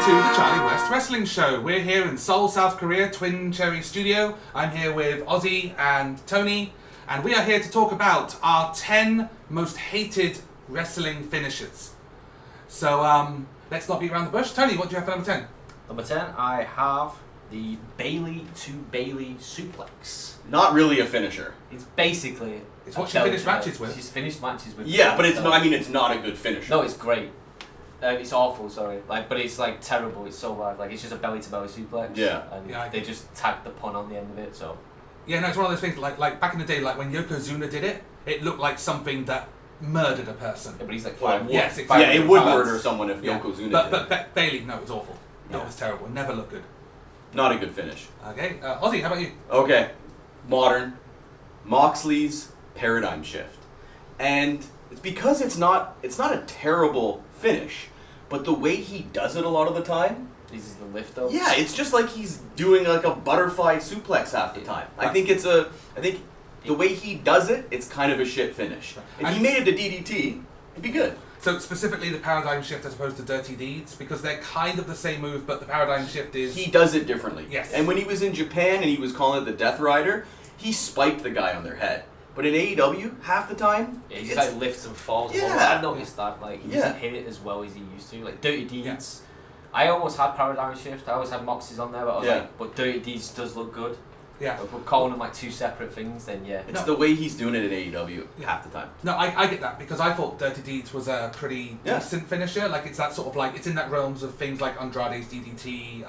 to the Charlie West Wrestling Show. We're here in Seoul, South Korea, Twin Cherry Studio. I'm here with Ozzy and Tony, and we are here to talk about our 10 most hated wrestling finishes. So, let's not beat around the bush. Tony, what do you have for number 10? Number 10, I have the Bailey to Bailey suplex. Not really a finisher. It's basically... It's what she finished matches with. She's finished matches with. Yeah, but it's not. I mean, it's not a good finisher. No, it's great. It's awful, sorry. But it's terrible. It's so bad. It's just a belly to belly suplex. Yeah. And they just tagged the pun on the end of it. So. Yeah, no, it's one of those things. Like back in the day, like when Yokozuna did it, it looked like something that murdered a person. Yeah, but he's like yes, exactly. Yeah, it would murder someone if Yokozuna did it. But Bailey, no, it was awful. Yeah. It was terrible. It never looked good. Not a good finish. Okay, Ozzy, how about you? Okay, modern, Moxley's paradigm shift, and it's because it's not a terrible finish, but the way he does it a lot of the time. This is the lift though. Yeah, it's just like he's doing like a butterfly suplex half the time. I think the way he does it, it's kind of a shit finish. If he made it a DDT, it'd be good. So specifically the paradigm shift as opposed to dirty deeds, because they're kind of the same move, but the paradigm shift is... He does it differently. Yes. And when he was in Japan and he was calling it the Death Rider, he spiked the guy on their head. But in AEW, half the time... Yeah, he's like lifts and falls. Yeah. I've noticed that. He doesn't hit it as well as he used to. Like Dirty Deeds... Yeah. I almost had paradigm shift. I always had Moxie's on there, but I was but Dirty Deeds does look good. Yeah. If we're calling them two separate things, then yeah. It's the way he's doing it in AEW half the time. No, I get that, because I thought Dirty Deeds was a pretty decent finisher. It's that sort of it's in that realms of things like Andrade's DDT,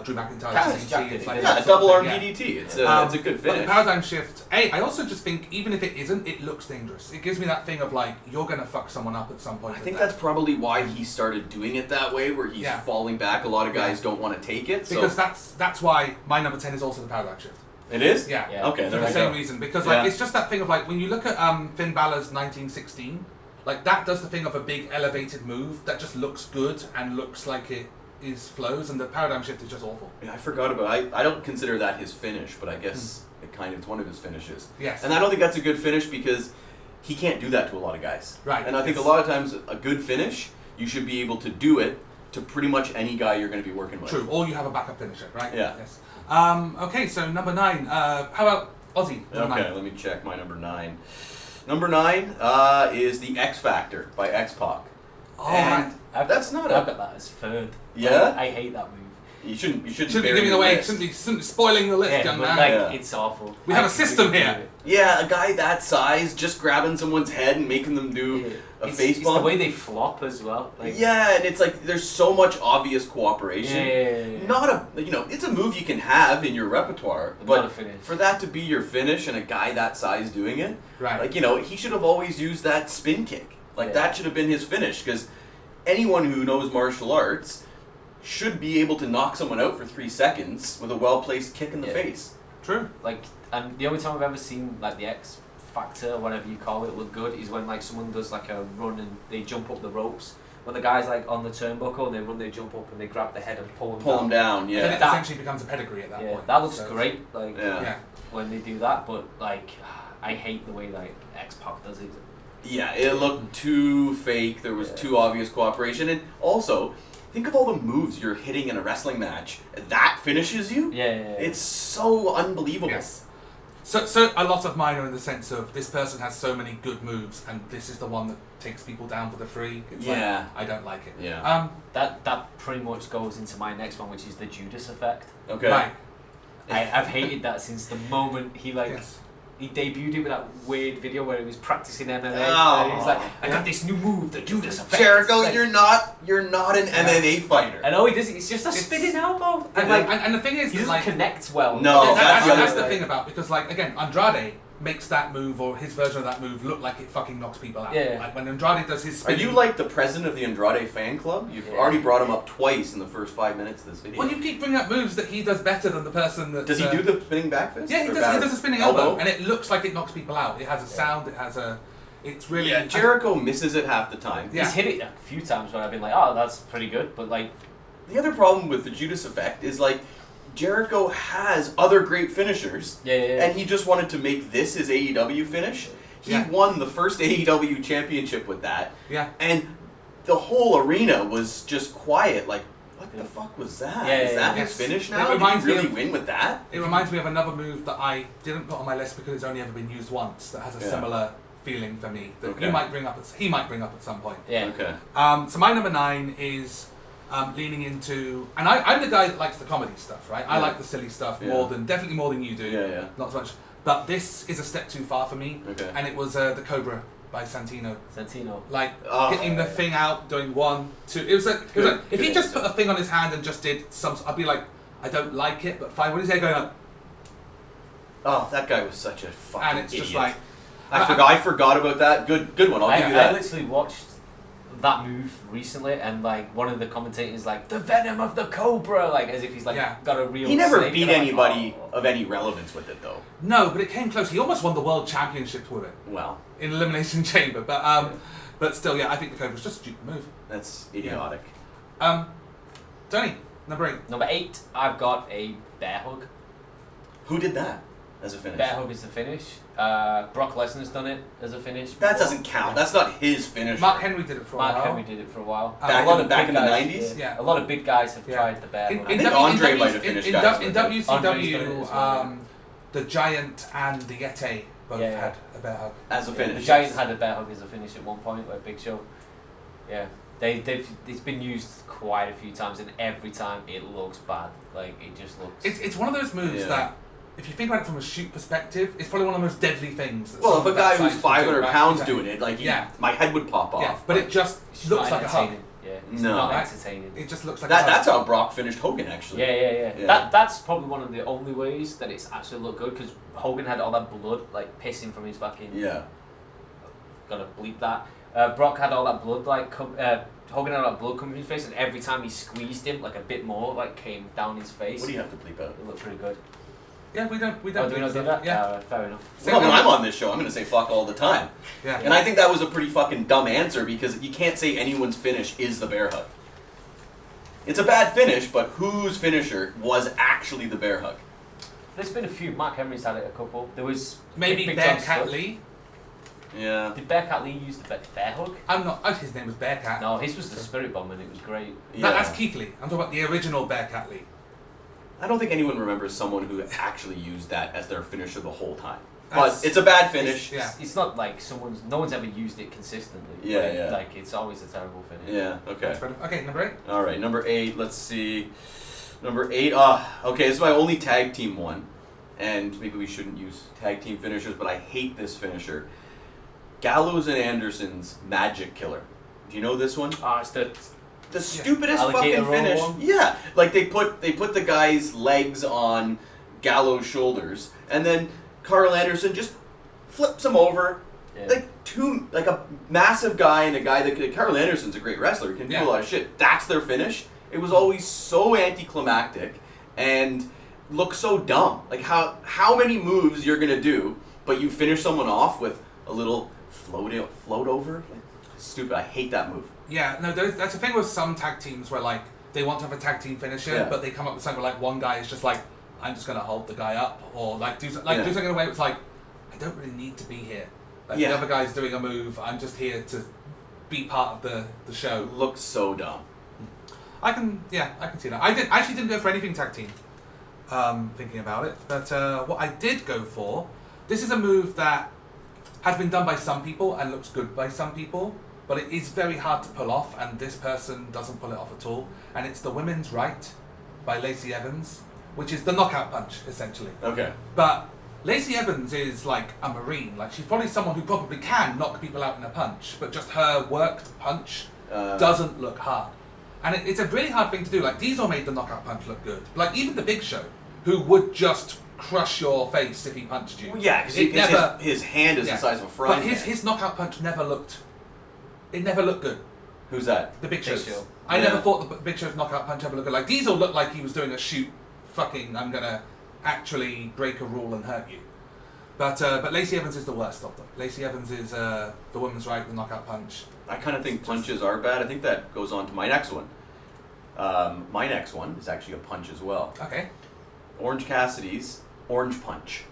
Drew McIntyre's DDT. It's like a double arm DDT. It's a good finish. But the paradigm shift, I also just think, even if it isn't, it looks dangerous. It gives me that thing of you're going to fuck someone up at some point. I think that's probably why he started doing it that way, where he's falling back. A lot of guys don't want to take it. Because that's why my number 10 is also the paradigm shift. It is? Yeah. Okay, for the same reason. Because it's just that thing of when you look at Finn Balor's 1916, that does the thing of a big elevated move that just looks good and looks like it is flows, and the paradigm shift is just awful. Yeah, I forgot about it. I don't consider that his finish, but I guess it's one of his finishes. Yes. And I don't think that's a good finish because he can't do that to a lot of guys. Right. And I think a lot of times a good finish, you should be able to do it to pretty much any guy you're going to be working with. True. Or you have a backup finisher, right? Yeah. Yes. Okay, so number 9. How about Ozzy? Okay, let me check my number 9. Number 9 is the X Factor by X-Pac. Oh, right. I've got that as third. Yeah? I hate that move. You shouldn't be giving away. Shouldn't be spoiling the list, young man. It's awful. We have a system here. Yeah, a guy that size just grabbing someone's head and making them do a face bump. It's the way they flop as well. Yeah, and it's there's so much obvious cooperation. Yeah. Not it's a move you can have in your repertoire, but not a finish. For that to be your finish and a guy that size doing it, right? He should have always used that spin kick. That should have been his finish, because anyone who knows martial arts should be able to knock someone out for 3 seconds with a well-placed kick in the face. True. And the only time I've ever seen the X Factor, or whatever you call it, look good is when someone does a run and they jump up the ropes. When the guy's on the turnbuckle and they run, they jump up and they grab the head and pull him down. Yeah. Then it essentially becomes a pedigree at that point. That looks great. When they do that, but I hate the way X-Pac does it. Yeah, it looked too fake. There was too obvious cooperation, and also, think of all the moves you're hitting in a wrestling match. That finishes you? Yeah. It's so unbelievable. Yes. So a lot of mine are in the sense of this person has so many good moves, and this is the one that takes people down for the free. It's I don't like it. Yeah. That pretty much goes into my next one, which is the Judas effect. Okay. Right. I've hated that since the moment he He debuted it with that weird video where he was practicing MMA. And he's I got this new move, the Judas effect. Jericho, you're not an MMA fighter. I know he does. It's just a spinning elbow. And the thing is, he doesn't connect well. No, that's the thing about, because again, Andrade makes that move, or his version of that move, look like it fucking knocks people out. Yeah. When Andrade does his spinning... Are you the president of the Andrade fan club? You've already brought him up twice in the first 5 minutes of this video. Well, you keep bringing up moves that he does better than the person that... Does he do the spinning back fist? Yeah, he does a spinning elbow, and it looks like it knocks people out. It has a sound, it has a... It's really... Yeah, Jericho misses it half the time. He's hit it a few times where I've been oh, that's pretty good, but The other problem with the Judas effect is Jericho has other great finishers, and he just wanted to make this his AEW finish. He won the first AEW championship with that, and the whole arena was just quiet. Like, what the fuck was that? Is that his finish now? Did he really win with that? It reminds me of another move that I didn't put on my list because it's only ever been used once. That has a similar feeling for me that he might bring up at some point. Yeah. Okay. So my number 9 is leaning into, and I'm the guy that likes the comedy stuff, right? I like the silly stuff definitely more than you do. Yeah. Not so much, but this is a step too far for me. Okay. And it was the Cobra by Santino. Like getting the thing out, doing 1, 2. It was like if he just put a thing on his hand and just did some, I'd be like, I don't like it, but fine. What is he going on? Oh, that guy was such a fucking And it's idiot. just like I forgot about that. Good one. I'll give you that. I literally watched that move recently, and like one of the commentators like the venom of the Cobra, like as if he's like got a real. He never snake, beat anybody of any relevance with it though. No, but it came close. He almost won the world championship with it. Well, in Elimination Chamber, but still, I think the Cobra's just a stupid move. That's idiotic. Tony, number 8. Number 8, I've got a bear hug. Who did that as a finish? Bear hug is the finish. Brock Lesnar's done it as a finish. That doesn't count. That's not his finish. Mark Henry did it for a while. Mark Henry did it for a while. Back in the 90s? Yeah. A lot of big guys have tried the bear hug. I think Andre might have finished guys. In WCW, the Giant and the Yeti both had a bear hug. As a finish. The Giant had a bear hug as a finish at one point, like Big Show. Yeah. It's been used quite a few times, and every time it looks bad. Like, it just looks... It's one of those moves that, if you think about it from a shoot perspective, it's probably one of the most deadly things. That well, if a guy who's 500 pounds exactly. doing it, like, my head would pop off. Yeah, but it just looks like a hug. Yeah, it's not entertaining. It just looks like that's how Brock finished Hogan, actually. Yeah. That's probably one of the only ways that it's actually looked good, because Hogan had all that blood, like, pissing from his fucking... Yeah. Gotta bleep that. Brock had all that blood, like, Hogan had all that blood coming from his face, and every time he squeezed him, like, a bit more, like, came down his face. What do you have to bleep out? It looked pretty good. Yeah, we don't. Oh, do we not do that? Yeah, fair enough. Well, when I'm on this show, I'm going to say fuck all the time. Yeah. And I think that was a pretty fucking dumb answer, because you can't say anyone's finish is the bear hug. It's a bad finish, but whose finisher was actually the bear hug? There's been a few. Mark Henry's had it a couple. There was maybe Bearcat Lee. Yeah. Did Bearcat Lee use the bear hug? I'm not. Oh, his name was Bearcat. No, his was the Spirit Bomb, and it was great. Yeah. That's Keith Lee. I'm talking about the original Bearcat Lee. I don't think anyone remembers someone who actually used that as their finisher the whole time. But it's a bad finish. It's not like no one's ever used it consistently. Yeah. Like, it's always a terrible finish. Yeah, okay. Okay, number 8. Alright, number 8, let's see. Number 8, okay, this is my only tag team one. And maybe we shouldn't use tag team finishers, but I hate this finisher. Gallows and Anderson's Magic Killer. Do you know this one? It's the stupidest alligator fucking finish. one? Yeah, like they put the guy's legs on Gallows' shoulders, and then Carl Anderson just flips him over. Yeah. Like a massive guy and a guy that Carl Anderson's a great wrestler. He can do a lot of shit. That's their finish. It was always so anticlimactic and looks so dumb. Like how many moves you're gonna do, but you finish someone off with a little float over. Like, stupid. I hate that move. Yeah, no, that's the thing with some tag teams where like they want to have a tag team finisher, but they come up with something where like one guy is just like, I'm just gonna hold the guy up, or like do something in a way it's like, I don't really need to be here. Like the other guy's doing a move, I'm just here to be part of the show. It looks so dumb. I can see that. I actually didn't go for anything tag team. Thinking about it, but what I did go for, this is a move that has been done by some people and looks good by some people, but it is very hard to pull off, and this person doesn't pull it off at all. And it's the Women's Right by Lacey Evans, which is the knockout punch essentially. Okay. But Lacey Evans is like a Marine. Like, she's probably someone who probably can knock people out in a punch, but just her worked punch doesn't look hard. And it's a really hard thing to do. Like, Diesel made the knockout punch look good. Like, even the Big Show, who would just crush your face if he punched you. Well, yeah, because his hand is the size of a frying pan. But his knockout punch never looked good. Who's that? The Big Show. I never thought the Big Show's knockout punch ever looked good. Like, Diesel looked like he was doing a shoot, I'm gonna actually break a rule and hurt you. But Lacey Evans is the worst of them. Lacey Evans is the Women's Right, the knockout punch. I kind of think punches are bad. I think that goes on to my next one. My next one is actually a punch as well. Okay. Orange Cassidy's Orange Punch.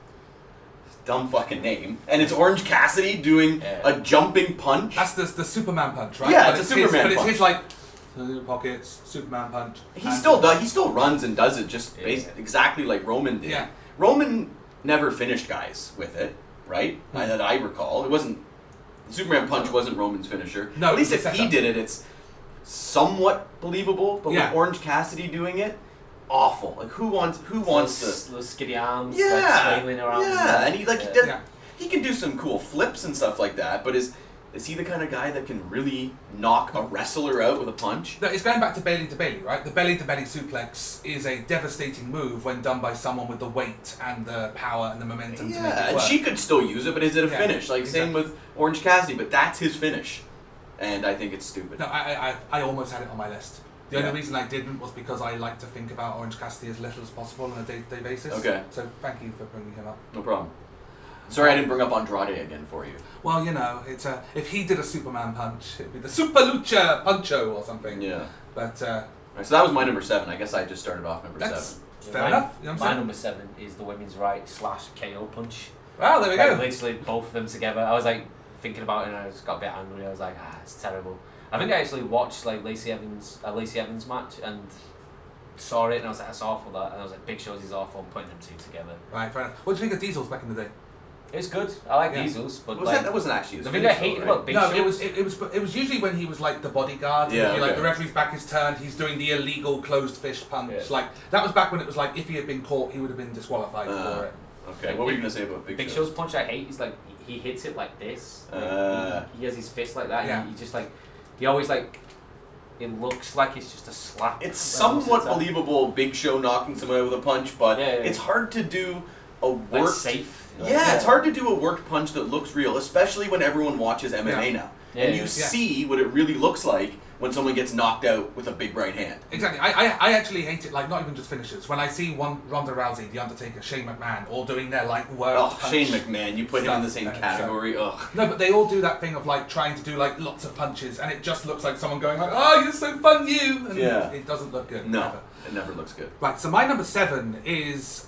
dumb fucking name, and it's Orange Cassidy doing a jumping punch. That's the Superman punch, right? Yeah, but it's a Superman punch. But it's his like pockets, Superman punch. He still runs and does it just exactly like Roman did. Yeah. Roman never finished guys with it, right? That I recall. It wasn't the Superman punch wasn't Roman's finisher. No, at least if he did it, it's somewhat believable. But with Orange Cassidy doing it, awful. Like who wants those skinny arms, like flailing around? Yeah, and he can do some cool flips and stuff like that. But is he the kind of guy that can really knock a wrestler out with a punch? No, it's going back to Bailey to Bailey, right? The belly to belly suplex is a devastating move when done by someone with the weight and the power and the momentum to make it work. And she could still use it, but is it a finish? Like same with Orange Cassidy, but that's his finish, and I think it's stupid. No, I almost had it on my list. The only reason I didn't was because I like to think about Orange Cassidy as little as possible on a day-to-day basis. Okay. So thank you for bringing him up. No problem. Sorry I didn't bring up Andrade again for you. Well, it's if he did a Superman punch, it'd be the Super Lucha Puncho or something. Yeah. But right, so that was my number 7. I guess I just started off number 7. Fair enough. You know my number 7 is the women's right / KO punch. Wow, there we go. Literally both of them together. I was like thinking about it and I just got a bit angry. I was like, it's terrible. I think I actually watched like Lacey Evans match and saw it and I was like, that's awful that. And I was like, Big Show's is awful. I'm putting them two together. Right, fair enough. What do you think of Diesel's back in the day? It was good. I like Diesel's, but that wasn't actually his the thing I hated about Big Show. No, it was usually when he was like the bodyguard. Yeah, like the referee's back is turned. He's doing the illegal closed fist punch. Yeah. Like that was back when it was like if he had been caught, he would have been disqualified for it. Okay, what were you gonna say about Big Show's punch? I hate. He's like he hits it like this. He has his fist like that. Yeah. He just like he always like. It looks like it's just a slap. It's somewhat believable, Big Show knocking someone out with a punch, but it's hard to do a worked... safe. It's hard to do a worked punch that looks real, especially when everyone watches MMA now. And you see what it really looks like when someone gets knocked out with a big right hand. Exactly. I actually hate it, like, not even just finishes. When I see Ronda Rousey, The Undertaker, Shane McMahon, all doing their, like, worked punch Shane McMahon, you put him in the same category, ugh. No, but they all do that thing of, like, trying to do, like, lots of punches, and it just looks like someone going, like, oh, you're so fun, you! And it doesn't look good. No, ever. It never looks good. Right, so my number 7 is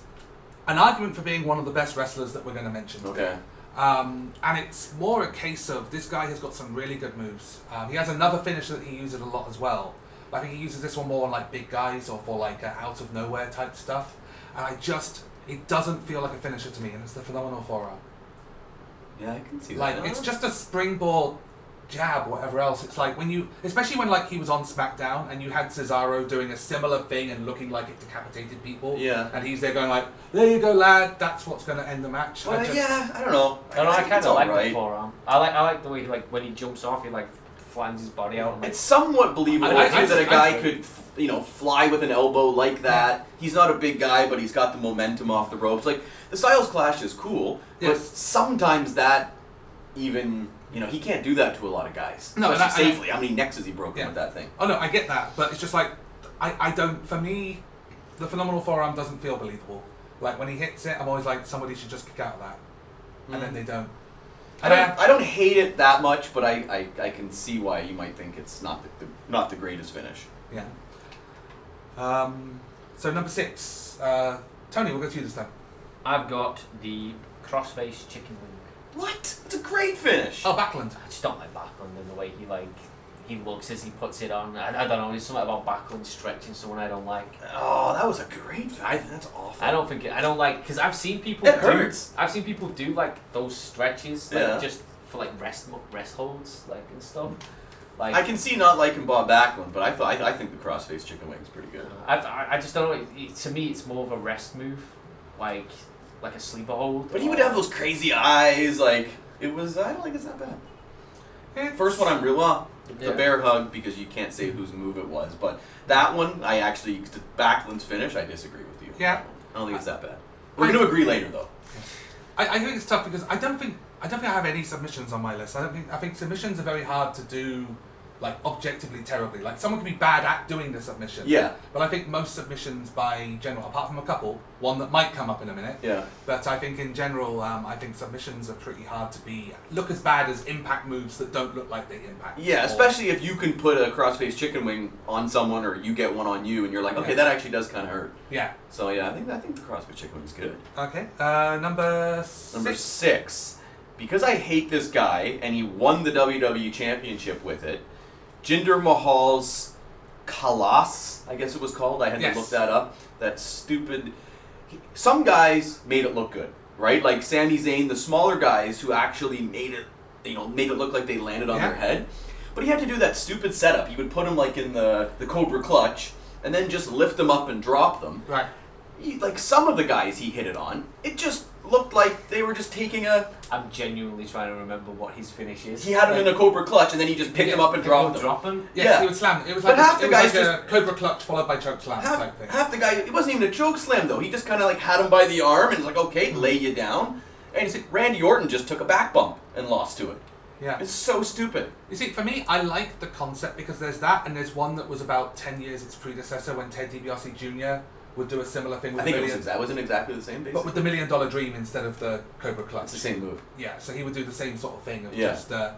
an argument for being one of the best wrestlers that we're going to mention. Okay. And it's more a case of this guy has got some really good moves. He has another finisher that he uses a lot as well. But I think he uses this one more on like big guys or for like out of nowhere type stuff. And it doesn't feel like a finisher to me, and it's the phenomenal forearm. Yeah, I can see that. Like it's just a springboard jab, whatever else. It's like especially when like he was on Smackdown and you had Cesaro doing a similar thing and looking like it decapitated people. Yeah. And he's there going like, there you go, lad. That's what's going to end the match. Well, I don't know. I kind of like the forearm. I like the way he when he jumps off, he like flattens his body out. And, it's somewhat believable that a guy could fly with an elbow like that. He's not a big guy, but he's got the momentum off the ropes. Like the Styles Clash is cool, but sometimes that even. He can't do that to a lot of guys. No, safely. How many necks has he broken with that thing? Oh no, I get that, but it's just like I don't. For me, the phenomenal forearm doesn't feel believable. Like when he hits it, I'm always like somebody should just kick out of that, and then they don't. I don't hate it that much, but I can see why you might think it's not the greatest finish. Yeah. So number 6, Tony, we'll go to you this time. I've got the crossface chicken wing. What? It's a great finish. Oh, Backlund. I just don't like Backlund and the way he looks as he puts it on. I don't know. There's something about Backlund stretching someone I don't like. Oh, that was a great. I think that's awful. I don't like because I've seen people. Hurts. I've seen people do like those stretches, like just for like rest holds, like and stuff. Like I can see not liking Bob Backlund, but I think the crossface chicken wing is pretty good. I just don't know. To me, it's more of a rest move, like a sleeper hold. But he would have those crazy eyes. Like it was. I don't think it's that bad. First one, the bear hug, because you can't say whose move it was, but that one, the Backlund's finish, I disagree with you. Yeah. I don't think it's that bad. We're going to agree later, though. I think it's tough because I don't think I have any submissions on my list. I think submissions are very hard to do like objectively terribly. Like someone can be bad at doing the submission. Yeah. But I think most submissions by general, apart from a couple, one that might come up in a minute. Yeah. But I think in general, I think submissions are pretty hard to look as bad as impact moves that don't look like they impact. Yeah, especially if you can put a crossface chicken wing on someone, or you get one on you, and you're like, okay, that actually does kind of hurt. Yeah. So yeah, I think the crossface chicken wing's good. Okay. Number 6. Number 6. Because I hate this guy, and he won the WWE Championship with it, Jinder Mahal's Kalas, I guess it was called. I had to look that up. That stupid... Some guys made it look good, right? Like Sami Zayn, the smaller guys who actually made it look like they landed on their head. But he had to do that stupid setup. He would put them like in the Cobra Clutch, and then just lift them up and drop them. Right. Like some of the guys he hit it on, it just looked like they were just taking a... I'm genuinely trying to remember what his finish is. He had him in a Cobra Clutch, and then he just picked him up and dropped him. Drop him? Yes, he would slam. It was like, a Cobra Clutch followed by choke slam type thing. Half the guy, it wasn't even a choke slam though. He just kind of like had him by the arm and was like, okay, lay you down. And Randy Orton just took a back bump and lost to it. Yeah. It's so stupid. You see, for me, I like the concept because there's that, and there's one that was about 10 years its predecessor when Ted DiBiase Jr. would do a similar thing with wasn't exactly the same, basically. But with the $1 Million Dream instead of the Cobra Clutch. It's the same move. Yeah, so he would do the same sort of thing of Yeah. just... and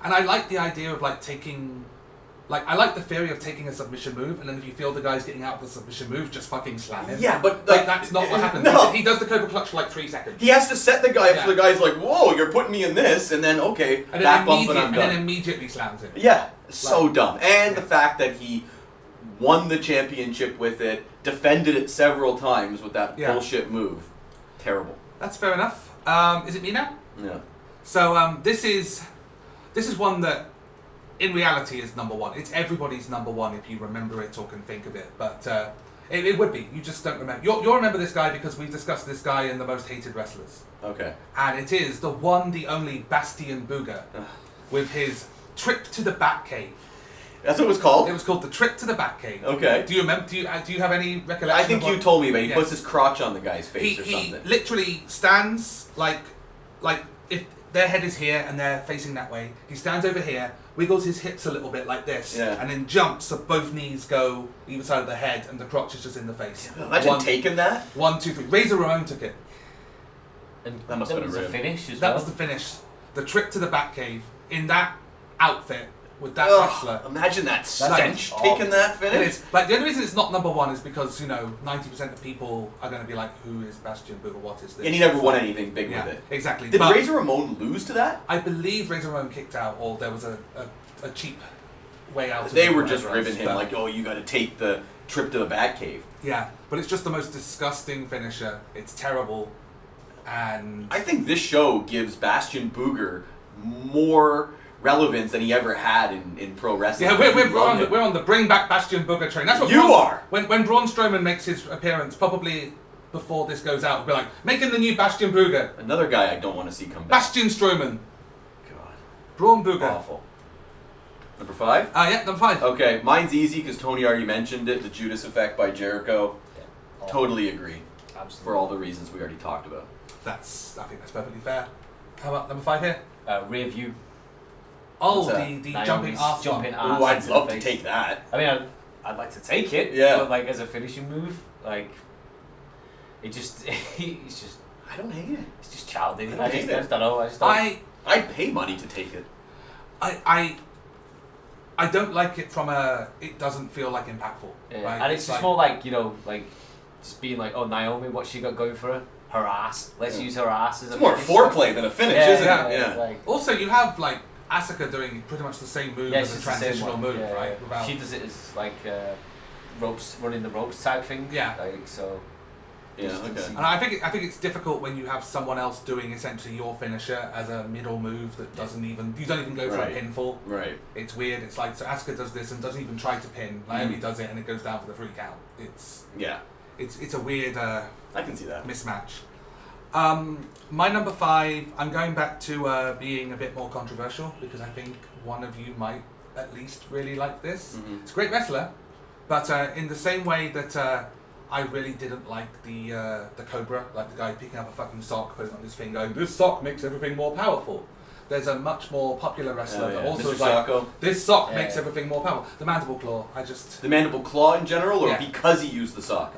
I like the idea of like taking... Like, I like the theory of taking a submission move, and then if you feel the guy's getting out of the submission move, just fucking slam him. Yeah, but... Like, that's not what happens. No. He does the Cobra Clutch for like 3 seconds. He has to set the guy up so the guy's like, whoa, you're putting me in this, and then, okay, and back bump and I'm done. And then immediately slams him. Yeah, so dumb. And the fact that he won the championship with it, defended it several times with that bullshit move. Terrible. That's fair enough. Is it me now? Yeah. So this is one that in reality is number one. It's everybody's number one if you remember it or can think of it. But it would be. You just don't remember. You'll remember this guy because we've discussed this guy in the most hated wrestlers. Okay. And it is the one, the only Bastian Booger with his trip to the Batcave. That's what it was called? It was called the trip to the Batcave. Okay. Do you remember? Do you have any recollection? I think you told me, but he puts his crotch on the guy's face or something. He literally stands like if their head is here and they're facing that way. He stands over here, wiggles his hips a little bit like this, and then jumps so both knees go either side of the head and the crotch is just in the face. Imagine taking that. 1, 2, 3. Razor Ramon took it. And that must have been the finish as That well. was the finish. The trip to the Batcave in that outfit with that wrestler. Imagine that stench taking that finish. It is. Like, the only reason it's not number one is because, 90% of people are going to be like, who is Bastian Booger? What is this? And he never won anything big with it. Exactly. Did Razor Ramon lose to that? I believe Razor Ramon kicked out, or there was a cheap way out. They were just ribbing him like, oh, you got to take the trip to the Batcave. Yeah, but it's just the most disgusting finisher. It's terrible. And I think this show gives Bastian Booger more relevance than he ever had in pro wrestling. Yeah, we're on the bring back Bastian Booger train. That's what you are. When Braun Strowman makes his appearance, probably before this goes out, we'll be like, making the new Bastian Booger. Another guy I don't want to see come back. Bastian Strowman. God. Braun Booger. Awful. Number 5? Yeah, number 5. Okay, mine's easy because Tony already mentioned it. The Judas Effect by Jericho. Yeah. Totally agree. Absolutely. For all the reasons we already talked about. I think that's perfectly fair. How about number 5 here? Rear view. Oh, the jumping arse. Jumping one. arse. Ooh, I'd love to take that. I mean, I'd like to take it. Yeah. But like as a finishing move, like it just, it's just. I don't hate it. It's just childish. I just don't know. I just don't. I'd pay money to take it. I don't like it from it doesn't feel like impactful. Yeah. Right? And it's just more like, like just being like, oh, Naomi, what's she got going for her? Her ass. Let's use her ass as a It's more foreplay than a finish, isn't it? Yeah. Like, also, you have like Asuka doing pretty much the same move as a transitional move, right? Without... She does it as like ropes, running the ropes type thing. Yeah. Like so. Yeah. Okay. And I think it's difficult when you have someone else doing essentially your finisher as a middle move that doesn't even you don't even go for a pinfall. Right. It's weird. It's like so Asuka does this and doesn't even try to pin. Naomi does it and it goes down for the 3 count. It's a weird. I can see that mismatch. My number 5, I'm going back to being a bit more controversial because I think one of you might at least really like this. Mm-hmm. It's a great wrestler, but in the same way that I really didn't like the Cobra, like the guy picking up a fucking sock, putting it on his finger, going, this sock makes everything more powerful. there's a much more popular wrestler that also Mr. is like, Socko. this sock makes everything more powerful. The mandible claw, The mandible claw in general, or Yeah. because he used the sock?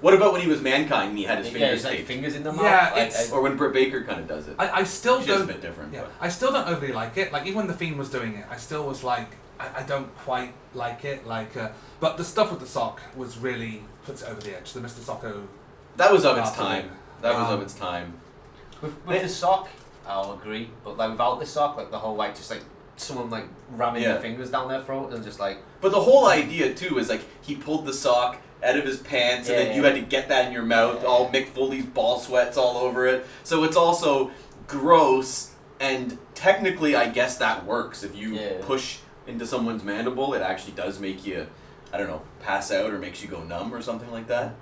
What about when he was Mankind and he had his fingers like taped? fingers in the mouth? Yeah, Or when Britt Baker kind of does it. I still Which don't. is a bit different. Yeah, But. I still don't overly like it. Like even when the Fiend was doing it, I still was like, I don't quite like it. But the stuff with the sock was really puts it over the edge. The Mr. Socko. That was of its After time. it. That was of its time. With the sock, I'll agree. But like without the sock, like the whole like just like someone like ramming their fingers down their throat and just like. But the whole idea too is like he pulled the sock out of his pants and then you had to get that in your mouth. All Mick Foley's ball sweats all over it. So it's also gross, and technically, I guess that works. If you push into someone's mandible, it actually does make you, I don't know, pass out or makes you go numb or something like that.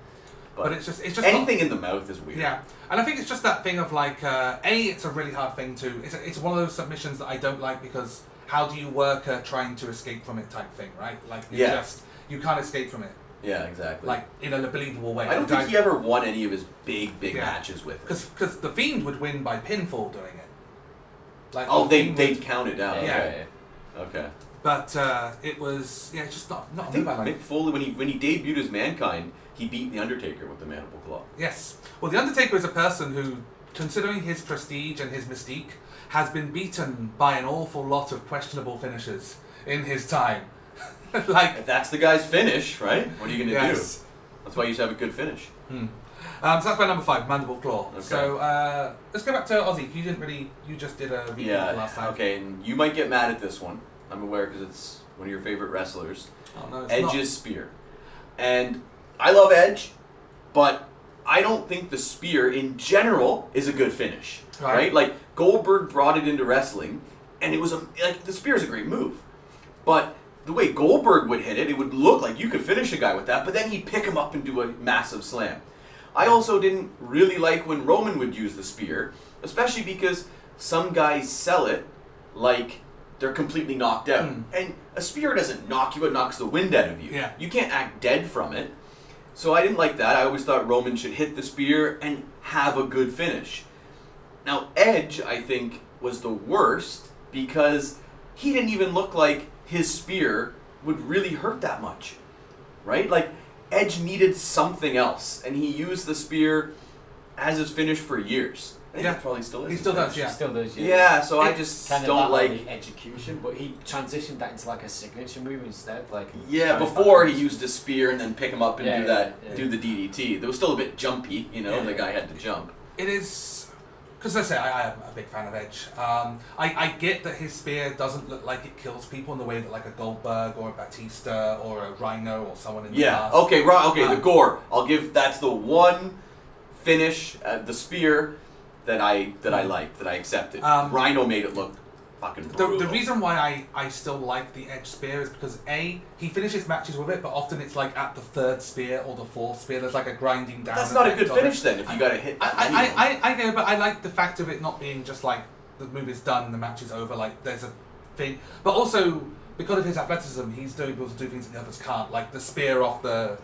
But it's just anything in the mouth is weird. Yeah, and I think it's just that thing of like, it's a really hard thing to. It's one of those submissions that I don't like because how do you work trying to escape from it type thing, right? Like you can't escape from it. Yeah, exactly. Like in a believable way. I don't think he ever won any of his big matches with it. Because the Fiend would win by pinfall doing it. Like they'd count it out. Yeah. Okay. But it was it's just not. I think Mick Foley when he debuted as Mankind, he beat the Undertaker with the mandible claw. Yes. Well, the Undertaker is a person who, considering his prestige and his mystique, has been beaten by an awful lot of questionable finishes in his time. If that's the guy's finish, right? What are you going to do? That's why you should have a good finish. So that's my number 5, Mandible Claw. Okay. So let's go back to Ozzy. You just did a review last time. Okay, and you might get mad at this one. I'm aware because it's one of your favorite wrestlers. Oh, no, it's Edge's spear. And I love Edge, but I don't think the spear in general is a good finish. Right? Like Goldberg brought it into wrestling, and it was the spear is a great move, but the way Goldberg would hit it, it would look like you could finish a guy with that, but then he'd pick him up and do a massive slam. I also didn't really like when Roman would use the spear, especially because some guys sell it like they're completely knocked out. And a spear doesn't knock you, it knocks the wind out of you. Yeah. You can't act dead from it. So I didn't like that. I always thought Roman should hit the spear and have a good finish. Now, Edge, I think, was the worst because he didn't even look like his spear would really hurt that much, right? Like, Edge needed something else, and he used the spear as his finish for years. I think it probably still is. He still does, yeah. Still does, yeah. Yeah, so I just don't like the execution, but he transitioned that into like a signature move instead. Like before he used a spear and then pick him up and do the DDT. It was still a bit jumpy, the guy had to jump. It is, because I say I am a big fan of Edge. I get that his spear doesn't look like it kills people in the way that like a Goldberg or a Batista or a Rhino or someone in the past. Okay, the gore. I'll give that's the one finish, the spear that I liked, that I accepted. Rhino made it look fucking brutal. The reason why I still like the Edge spear is because he finishes matches with it, but often it's like at the 3rd spear or the 4th spear. There's like a grinding down. That's not a good finish then if you got to hit. I know, but I like the fact of it not being just like the move is done, the match is over. Like there's a thing, but also because of his athleticism, he's able to do things that the others can't, like the spear off the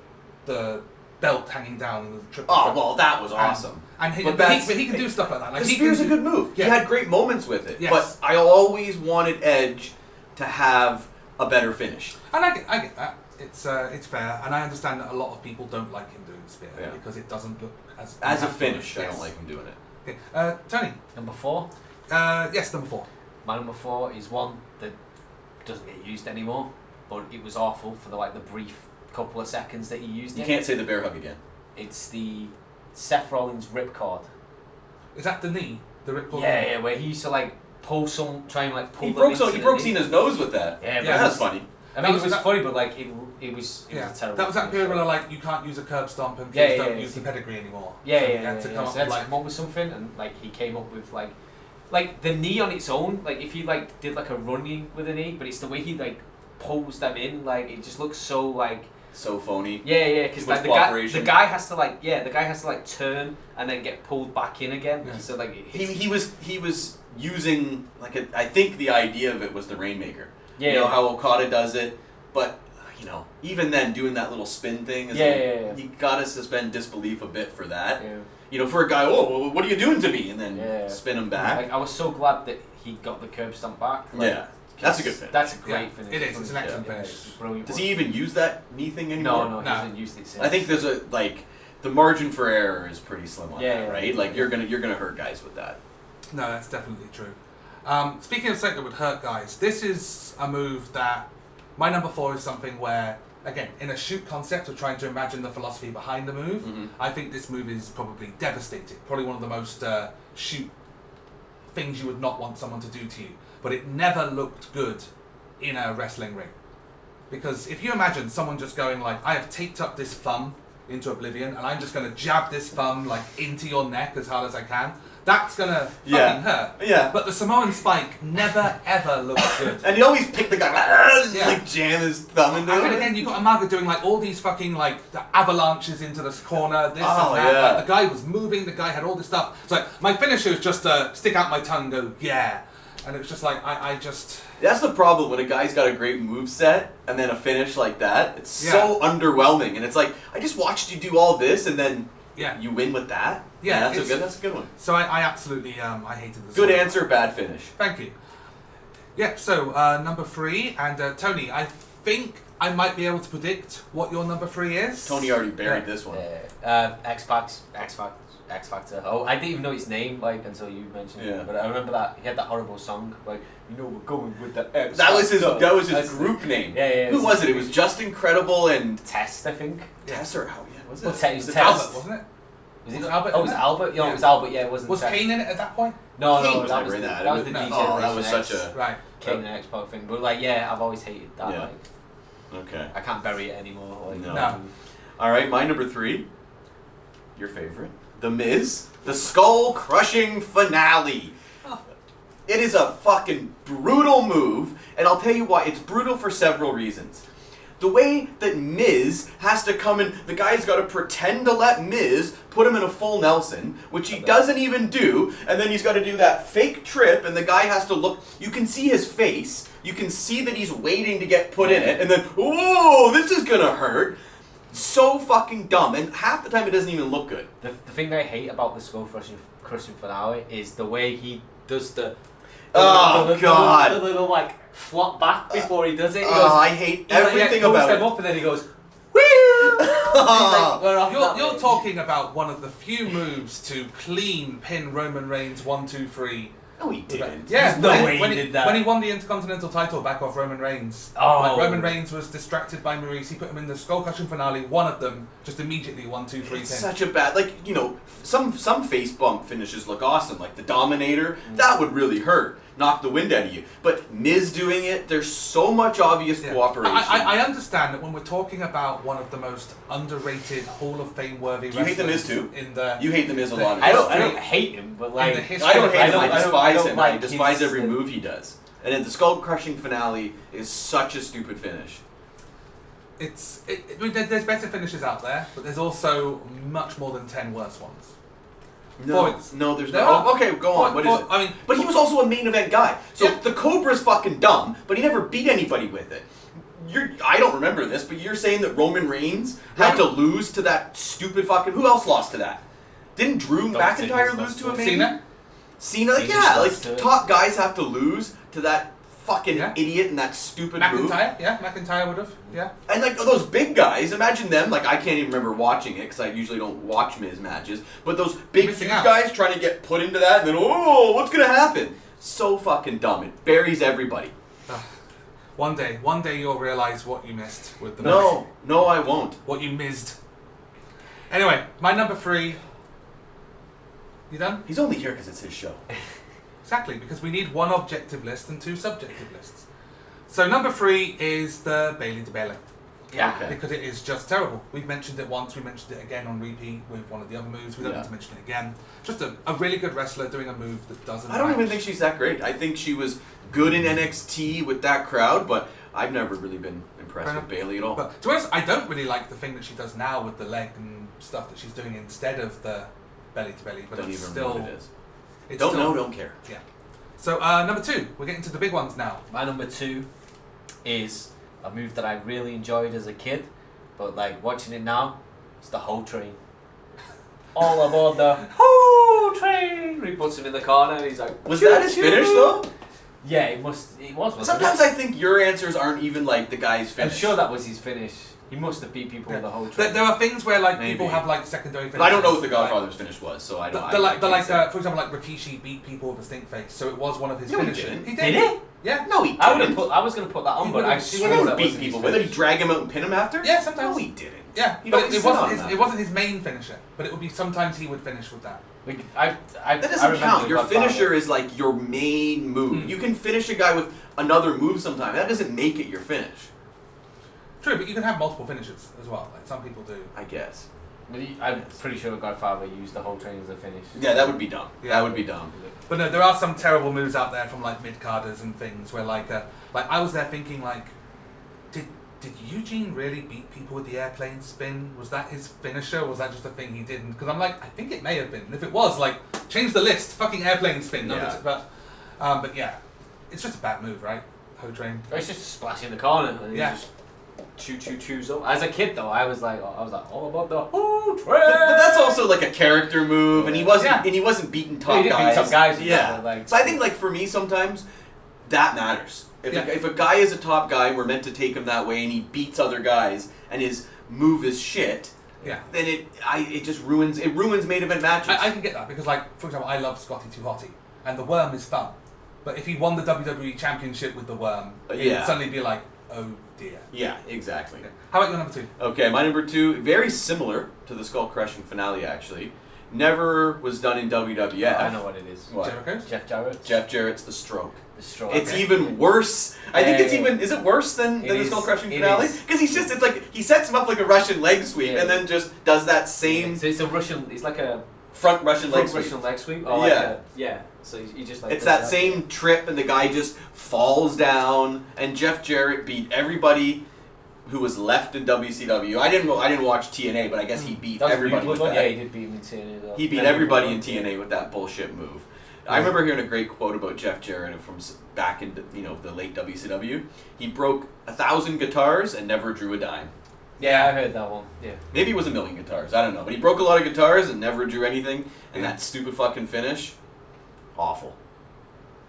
belt hanging down. And the triple well, that was awesome. But he can do stuff like that. Like, the spear's a good move. Yeah. He had great moments with it. Yes. But I always wanted Edge to have a better finish. And I get that. It's fair, and I understand that a lot of people don't like him doing the spear because it doesn't look as a finish. Yes. I don't like him doing it. Okay. Tony. Number 4. Yes, number 4. My number 4 is one that doesn't get used anymore, but it was awful for the brief couple of seconds that he used it. You can't say the bear hug again. It's the Seth Rollins ripcord. Is that the knee? The ripcord? Yeah, where he used to pull try and pull. He broke Cena's nose with that. Yeah, that's funny. I mean, it was funny, but it was a terrible. That was that period where you can't use a curb stomp and please don't use the pedigree anymore. Yeah, so he had to come up with something, and he came up with the knee on its own. If he did a running with a knee, but it's the way he pulls them in. It just looks so so phony. Yeah, because the guy has to turn and then get pulled back in again. Yeah. So he was using I think the idea of it was the Rainmaker. Yeah. You know how Okada does it, but even then doing that little spin thing is you gotta suspend disbelief a bit for that. Yeah. For a guy, what are you doing to me? And then spin him back. I was so glad that he got the curb stomp back. Yeah. That's a good finish. That's a great finish. It is. It's an excellent Yeah, finish. it's brilliant. Does he even use that knee thing anymore? No, he hasn't used it since. I think there's the margin for error is pretty slim on that, Yeah, right? Like you're gonna hurt guys with that. No, that's definitely true. Speaking of something that would hurt guys, this is a move that my number 4 is something where, again, in a shoot concept of trying to imagine the philosophy behind the move, I think this move is probably devastating. Probably one of the most shoot things you would not want someone to do to you. But it never looked good in a wrestling ring. Because if you imagine someone just going like, I have taped up this thumb into oblivion and I'm just going to jab this thumb like into your neck as hard as I can, that's going to fucking hurt. Yeah. But the Samoan spike never ever looked good. And he always picked the guy, like jam his thumb into And it. again, you've got Amaga doing like all these fucking like the avalanches into this corner, this Oh, and that. yeah. Like, the guy was moving, the guy had all this stuff. It's like, my finisher is just stick out my tongue and go, yeah. And it was just like, I just... That's the problem when a guy's got a great moveset and then a finish like that. It's so underwhelming. And it's like, I just watched you do all this and then you win with that? Yeah, that's a good one. So I absolutely, I hated this Good one. answer, bad finish. Thank you. Yeah, so number 3, and Tony, I think I might be able to predict what your number 3 is. Tony already buried this one. X Factor. Oh, I didn't even know his name until you mentioned it. But I remember that he had that horrible song we're going with the X. That was his group name. Yeah. Who was it? It was Just Incredible and Test, I think. Tess or how? Yeah, was it? Well, It was was Test. Albert, wasn't it? Was it Albert? Oh, it was Albert. Yeah, it was Albert. Yeah, it wasn't. Was Test. Kane in it at that point? No, Kane was that never was in the, that. that was the No. DJ. Oh, that was X, such a Right. Kane and X-Pac thing. But I've always hated that. Yeah. Okay. I can't bury it anymore. No. All right, my number 3. Your favorite, The Miz, the skull crushing finale. It is a fucking brutal move, and I'll tell you why. It's brutal for several reasons. The way that Miz has to come in, the guy's got to pretend to let Miz put him in a full Nelson, which he doesn't even do, and then he's got to do that fake trip, and the guy has to look. You can see his face. You can see that he's waiting to get put in it, and then, whoa, this is gonna hurt. So fucking dumb, and half the time it doesn't even look good. The thing that I hate about the skull crushing finale is the way he does the God. the little flop back before he does it. He goes, I hate everything about it. up and then he goes, woo! We're off that You're bitch. talking about one of the few moves to clean pin Roman Reigns 1, 2, 3. No, he didn't. Yeah, There's no way he did that. When he won the Intercontinental title back off Roman Reigns. Oh. Like Roman Reigns was distracted by Maurice, he put him in the skull crushing finale, one of them, just immediately 1, 2, 3 It's pin. such a bad, some face bump finishes look awesome, like the Dominator. That would really hurt, knock the wind out of you. But Miz doing it, there's so much obvious cooperation. I understand that when we're talking about one of the most underrated Hall of Fame worthy Do you hate the Miz wrestlers too? in the You hate the Miz a lot. I don't hate him, but in the history I don't of hate him. I wrestling. despise him. I like despise his- every move he does. And then the skull crushing finale is such a stupid finish. I mean, there's better finishes out there, but there's also much more than 10 worse ones. No, there's There not. are. Okay, go on. What is it? I mean, But he was also a main event guy. So Yeah. the Cobra's fucking dumb, but he never beat anybody with it. I don't remember this, but you're saying that Roman Reigns had to lose to that stupid fucking... Who else lost to that? Didn't Drew McIntyre lose to him, maybe? Cena, top guys have to lose to that fucking idiot and that stupid move. McIntyre would have, And those big guys, imagine them, I can't even remember watching it because I usually don't watch Miz matches, but those big Missing huge out. guys trying to get put into that and then, oh, what's going to happen? So fucking dumb. It buries everybody. One day you'll realise what you missed with the No, I won't. what you missed. Anyway, my number 3. You done? He's only here because it's his show. Exactly, because we need 1 objective list and 2 subjective lists. So number 3 is the Bailey to Bailey. Yeah. Okay. Because it is just terrible. We've mentioned it once, we mentioned it again on repeat with one of the other moves, we don't need to mention it again. Just a really good wrestler doing a move that doesn't I don't even match. think she's that great. I think she was good in NXT with that crowd, but I've never really been impressed with Bailey at all. But to be honest, I don't really like the thing that she does now with the leg and stuff that she's doing instead of the belly to belly. But Don't it's even still, know what it is. it's Don't still, know, don't care. Yeah. So number 2, we're getting to the big ones now. My number 2 is a move that I really enjoyed as a kid, but watching it now, it's the whole train. All aboard the whole whole train. He puts him in the corner and he's like, Was that his finish though? Yeah, it was. Wasn't Sometimes it? I think your answers aren't even like the guy's I'm finish. sure that was his finish. He must have beat people with the whole train. There are things where like Maybe. people have like secondary finishes. But I don't know what the Godfather's finish was, so I don't. For example, like Rikishi beat people with a stink face, so it was one of his No, he finishes. didn't. He Did he? Yeah. No, he didn't. I was going to put that on, He but would've- I he He swear didn't that beat wasn't his people with it. He finish. drag him out and pin him after? Yeah, sometimes. No, he didn't. Yeah, You but don't it sit on wasn't that. it wasn't his main finisher. But it would be sometimes he would finish with that. That That doesn't count. Your finisher is like your main move. Hmm. You can finish a guy with another move sometimes. That doesn't make it your finish, True, but you can have multiple finishes as well. Like some people do. I guess. I'm pretty sure Godfather used the whole train as a finish. Yeah, that would be dumb. Yeah. That would be dumb. But no, there are some terrible moves out there from like mid-carders and things where like I was there thinking like, did Eugene really beat people with the airplane spin? Was that his finisher? Or was that just a thing he didn't? Because I'm like, I think it may have been. And if it was, like, change the list. Fucking airplane spin. No, Yeah. but yeah, it's just a bad move, right? Ho train. It's just a splash in the corner and Yeah. he just chews up. As a kid though, I was like all about the whole train. But that's also like a character move, and he wasn't Yeah. and he wasn't beating top he didn't beat guys. top guys either, Yeah. but, like- So I think like for me sometimes that matters. If Yeah. if a guy is a top guy, we're meant to take him that way, and he beats other guys, and his move is shit. Yeah. Then it just ruins main event matches. I can get that because, like, for example, I love Scotty 2 Hotty, and the Worm is fun. But if he won the WWE Championship with the Worm, it Yeah. would suddenly be like, oh dear. Yeah, exactly. Yeah. How about your number 2? Okay, my number 2, very similar to the Skull Crushing finale actually. Never was done in WWF. I know what it is. What? Jericho's? Jeff Jarrett. Jeff Jarrett's The Stroke. The straw. It's Okay. even worse. I think Yeah, it's yeah. even. Is it worse than It the is. Skull Crushing It finale? is. Because it's like he sets him up like a Russian leg sweep Yeah. and then just does that same So it's a Russian. It's like a front Russian leg front sweep. Russian leg sweep. Or Yeah. Like a, yeah. So you just like. It's does that same trip, and the guy just falls down. And Jeff Jarrett beat everybody who was left in WCW. I didn't watch TNA, but I guess he beat That was everybody with Bloodline. that. Yeah, he did beat him in TNA though. He beat Never everybody Bloodline. in TNA with that bullshit move. I remember hearing a great quote about Jeff Jarrett from back in the late WCW. He broke 1,000 guitars and never drew a dime. Yeah, I heard that one. Yeah. Maybe it was 1,000,000 guitars. I don't know, but he broke a lot of guitars and never drew anything. And Yeah. that stupid fucking finish, awful.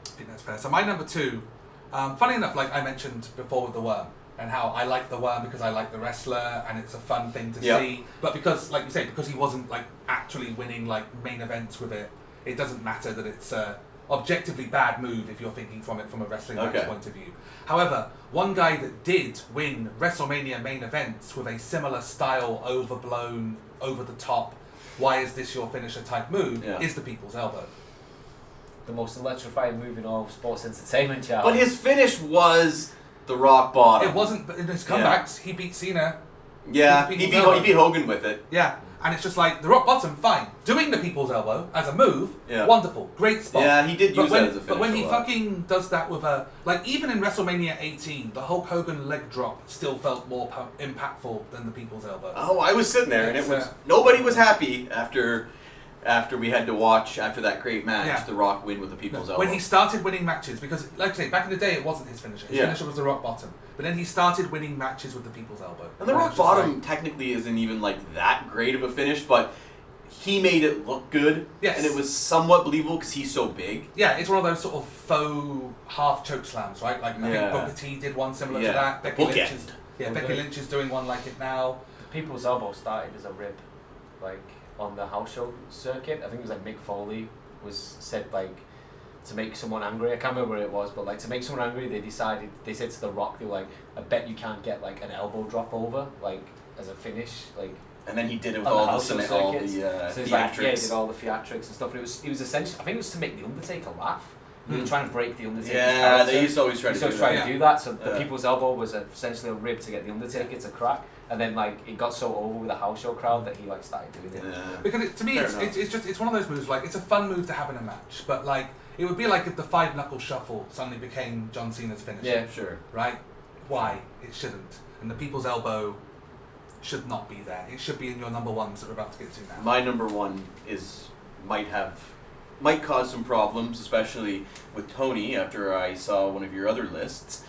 I think that's fair. So my number 2, funny enough, like I mentioned before with the Worm, and how I like the Worm because I like the wrestler and it's a fun thing to Yep. see. But because, like you say, because he wasn't like actually winning like main events with it, it doesn't matter that it's a objectively bad move if you're thinking from it from a wrestling match Okay. point of view. However, one guy that did win WrestleMania main events with a similar style, overblown, over the top, why is this your finisher type move, Yeah. is the People's Elbow. The most electrifying move in all of sports entertainment, Charles. But his finish was the rock bottom. It wasn't, but in his comebacks, he beat Cena. Yeah, the he People's Elbow. beat Hogan with it. Yeah, and it's just like the rock bottom, fine. Doing the People's Elbow as a move, Yeah. wonderful, great spot. Yeah, he did But use when, that as a finish. but when a he lot. fucking does that with a like, even in WrestleMania 18, the Hulk Hogan leg drop still felt more impactful than the People's Elbow. Oh, I was sitting there, and it It's, was nobody was happy after we had to watch after that great match, Yeah. The Rock win with the People's Elbow. When he started winning matches, because like I say, back in the day it wasn't his finisher. His Yeah. finisher was the rock bottom. But then he started winning matches with the People's Elbow. And the it rock was just bottom like- technically isn't even like that great of a finish, but he made it look good. Yes. And it was somewhat believable because he's so big. yeah, it's one of those sort of faux half choke slams, right? Like I Yeah. think Booker T did one similar Yeah, to that. the Becky bookend. Lynch is Becky Okay. Lynch is doing one like it now. The People's Elbow started as a rib, like on the house show circuit. I think it was like Mick Foley was said like to make someone angry. I can't remember what it was, but like to make someone angry, they said to The Rock, they were like, I bet you can't get like an elbow drop over like as a finish, like. And then he did it with On the all house show the circuits. So it's like, yeah, he theatrics. did all the theatrics and stuff. And it was essentially, I think it was to make the Undertaker laugh. They were trying to break the Undertaker's Yeah, character. they used to always try to So do trying that. to do that. So the Yeah. People's Elbow was essentially a rib to get the Undertaker to crack, and then like it got so over with the house show crowd that he like started doing it. Yeah. Because to me, Fair it's one of those moves. Like it's a fun move to have in a match, but like it would be like if the 5-knuckle shuffle suddenly became John Cena's finish. Yeah. Sure. Right? Why? It shouldn't. And the People's Elbow should not be there. It should be in your number ones that we're about to get to now. My number one might cause some problems, especially with Tony after I saw one of your other lists.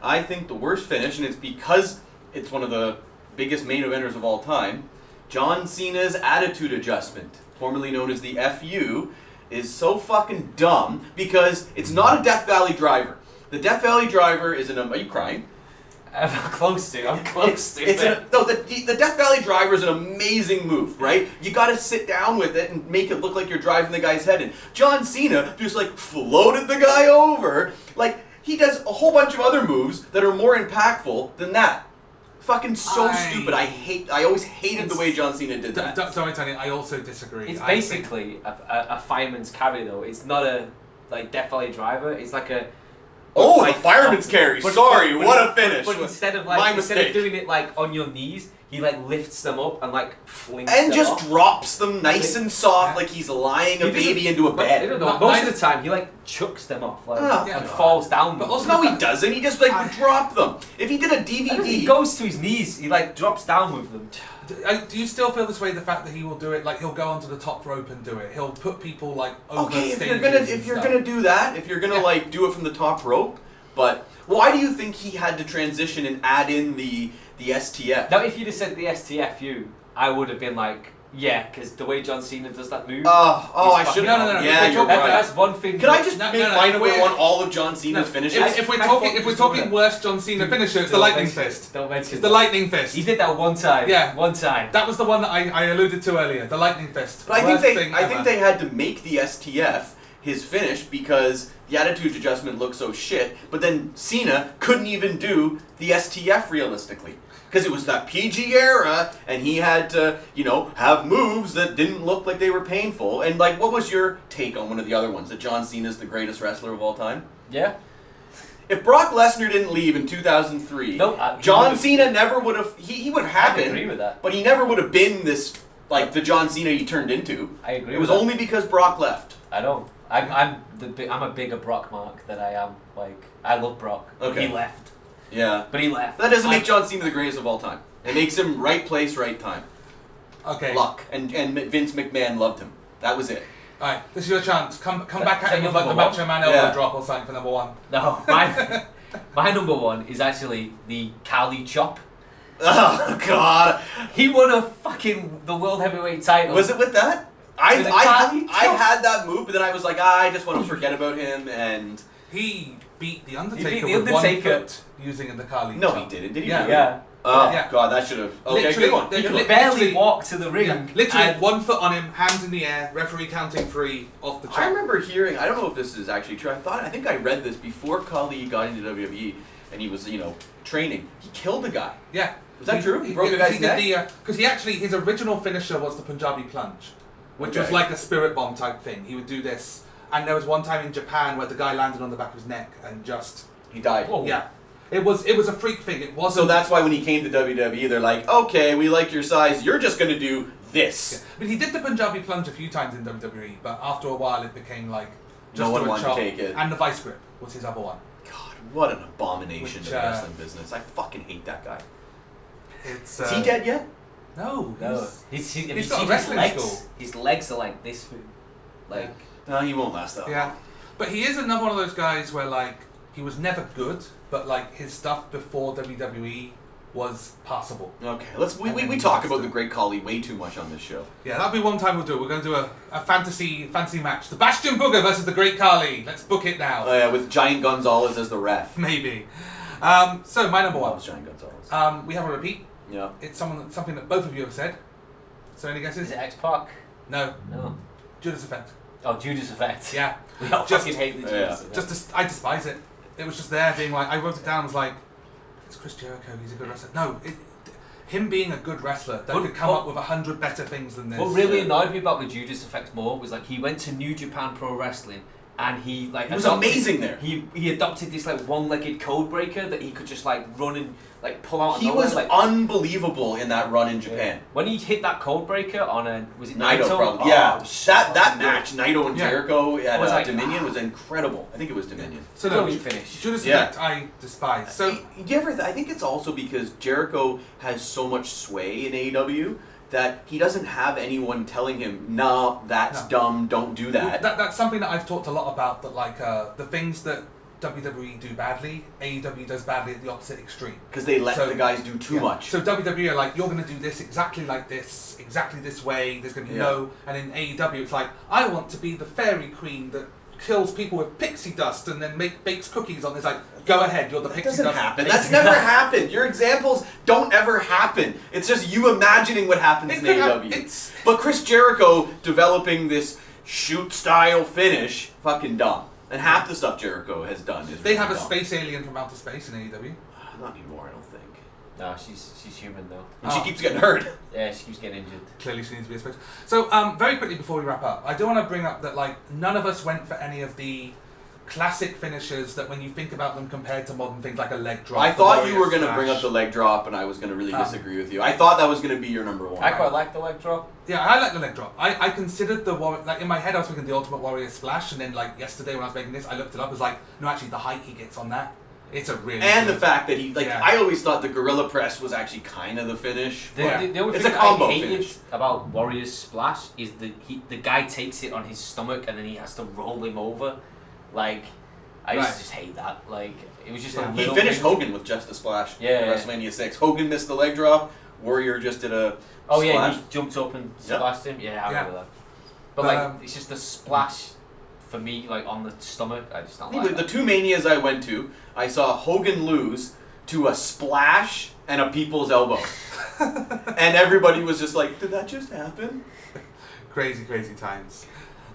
I think the worst finish, and it's because it's one of the biggest main eventers of all time, John Cena's attitude adjustment. formerly known as the FU, is so fucking dumb because it's not a Death Valley driver. The Death Valley driver is are you crying? I'm close to. The Death Valley driver is an amazing move, right? You got to sit down with it and make it look like you're driving the guy's head in. John Cena just like floated the guy over. Like he does a whole bunch of other moves that are more impactful than that. Fucking stupid. I always hated the way John Cena did that. Sorry, Tony, I also disagree. It's basically a fireman's carry though. It's not a like Death Valley driver. It's like a the fireman's carry. Sorry, what a finish. But instead of doing it like on your knees, he like lifts them up and like flings them and just off. drops them nice and soft like he's lying a baby into a bed. Most of the time, he like chucks them off and falls down. But also, no, he doesn't. He just like drop them. If he did a DVD, he goes to his knees. He like drops down with them. Do you still feel this way? The fact that he will do it, like he'll go onto the top rope and do it. He'll put people like over stages. If you're gonna do that, if you're gonna like do it from the top rope, but why do you think he had to transition and add in the STF? Now, if you'd have said the STFU, I would have been like, yeah, because the way John Cena does that move. I should. No. Yeah, you're right. That's one thing. Can I just make my number one all of John Cena's finishes? If we're talking worst John Cena finisher, it's the lightning fist. Don't mention It's the lightning fist. He did that one time. Yeah, one time. That was the one that I alluded to earlier. The lightning fist. But I think they had to make the STF his finish because the Attitude Adjustment looked so shit. But then Cena couldn't even do the STF realistically. Because it was that PG era, and he had to, have moves that didn't look like they were painful. And, like, what was your take on one of the other ones? That John Cena's the greatest wrestler of all time? Yeah. If Brock Lesnar didn't leave in 2003, John Cena never would have... He would have happened. I agree with that. But he never would have been this, like, the John Cena he turned into. I agree It with was that. only because Brock left. I don't. I'm a bigger Brock mark than I am. Like, I love Brock. Okay. He left. Yeah. But he left. That doesn't make John Cena the greatest of all time. It makes him right place, right time. Okay. Luck. And Vince McMahon loved him. That was it. Alright, this is your chance. Come back at him with like the Macho Man elbow drop or something for number one. No, my number one is actually the Kali Chop. Oh, God. He won the World Heavyweight title. Was it with that? I had that move, but then I was like, I just want to forget about him, and... He beat The Undertaker with 1 foot using the Kali No, chop. he didn't. Did he? Yeah. Oh, Yeah. God, that should have... Okay, Literally, good one. He Literally- could barely walk to the ring. Yeah, literally and 1 foot on him, hands in the air, referee counting 3 off the chop. I remember hearing, I don't know if this is actually true, I think I read this before Kali got into WWE, and he was, training. He killed a guy. Yeah. Was that true? He broke a guy's neck? Because his original finisher was the Punjabi plunge, which was like a spirit bomb type thing. He would do this. And there was one time in Japan where the guy landed on the back of his neck and just... He died. Whoa. Yeah. It was a freak thing. It wasn't... So that's why when he came to WWE, they're like, okay, we like your size, you're just going to do this. Yeah. But he did the Punjabi plunge a few times in WWE, but after a while it became like... No just one do a wanted to chop. take it. And the vice grip was his other one. God, what an abomination Which, to the wrestling business. I fucking hate that guy. It's, Is he dead yet? No. No. He's got a wrestling school. His legs are like this. Like... No, he won't last that long. Yeah. But he is another one of those guys where, like, he was never good, but, like, his stuff before WWE was passable. Okay, we talk about the Great Khali way too much on this show. Yeah, that'll be one time we'll do it. We're going to do a fantasy match. The Bastion Booger versus the Great Khali. Let's book it now. Oh, yeah, with Giant Gonzalez as the ref. Maybe. So, my number one. That was Giant Gonzalez. We have a repeat. Yeah. It's something that both of you have said. So, any guesses? Is it X-Pac? No. No. Judas Effect. Oh, Judas Effect. Yeah. We all Just- fucking hate the Judas Effect. I despise it. It was just there being like, I wrote it down, I was like, it's Chris Jericho, he's a good wrestler. No, him being a good wrestler, they could come up with 100 better things than this. What really annoyed me about the Judas Effect more was like he went to New Japan Pro Wrestling and he like He was amazing there. He adopted this like one-legged code breaker that he could just like run and like pull out. He was unbelievable in that run in Japan. When he hit that code breaker on was it Naito? Naito? Probably. Oh, Yeah, it was so that fucking match, Naito and Yeah. Jericho at was like, Dominion was incredible. I think it was Dominion. So no, brilliant finish. Judas Yeah. Effect, I despise. So Do you ever? I think it's also because Jericho has so much sway in AEW that he doesn't have anyone telling him, "No, that's No. dumb. Don't do that." That's something that I've talked a lot about. That like the things that WWE do badly, AEW does badly at the opposite extreme. Because they let the guys do too much. So WWE are like, you're going to do this exactly like this, exactly this way, there's going to be no... And in AEW it's like, I want to be the fairy queen that kills people with pixie dust and then bakes cookies on this. Like, go ahead, you're the pixie dust. That doesn't happen. That's never happened. Your examples don't ever happen. It's just you imagining what happens in AEW. But Chris Jericho developing this shoot-style finish, fucking dumb. And half the stuff Jericho has done is They really have a dumb. space alien from outer space in AEW. Not anymore, I don't think. No, she's human though. And she keeps getting hurt. Yeah, she keeps getting injured. Clearly she needs to be a space. So, very quickly before we wrap up, I do want to bring up that, like, none of us went for any of the classic finishes that when you think about them compared to modern things like a leg drop. I thought you were going to bring up the leg drop and I was going to really disagree with you. I thought that was going to be your number one. I quite like the leg drop. Yeah, I like the leg drop. I considered the Warrior, like in my head I was thinking the Ultimate Warrior Splash, and then like yesterday when I was making this, I looked it up, I was like, no, actually the height he gets on that, it's a really And good, the fact that he, like, I always thought the Gorilla Press was actually kind of the finish. The only It's thing a combo I hated finish. about Warrior's Splash is that the guy takes it on his stomach and then he has to roll him over. Like, I used to just hate that. Like, it was just a He little finished thing. Hogan with just a splash Yeah, at WrestleMania 6. Hogan missed the leg drop. Warrior just did a splash. He jumped up and splashed him. Yeah, I remember that. But it's just a splash for me, like on the stomach. I just don't like The two Manias I went to, I saw Hogan lose to a splash and a people's elbow. And everybody was just like, did that just happen? Crazy, crazy times.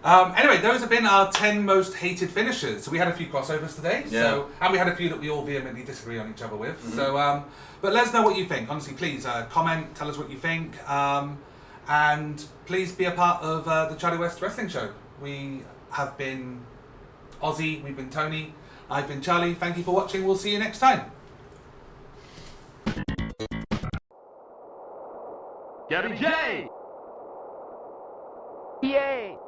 Anyway, those have been our 10 most hated finishers. So we had a few crossovers today. Yeah. So, and we had a few that we all vehemently disagree on each other with. So, but let us know what you think. Honestly, please comment, tell us what you think. And please be a part of the Charlie West Wrestling Show. We have been Ozzy, we've been Tony, I've been Charlie. Thank you for watching. We'll see you next time. Gary J! Yay!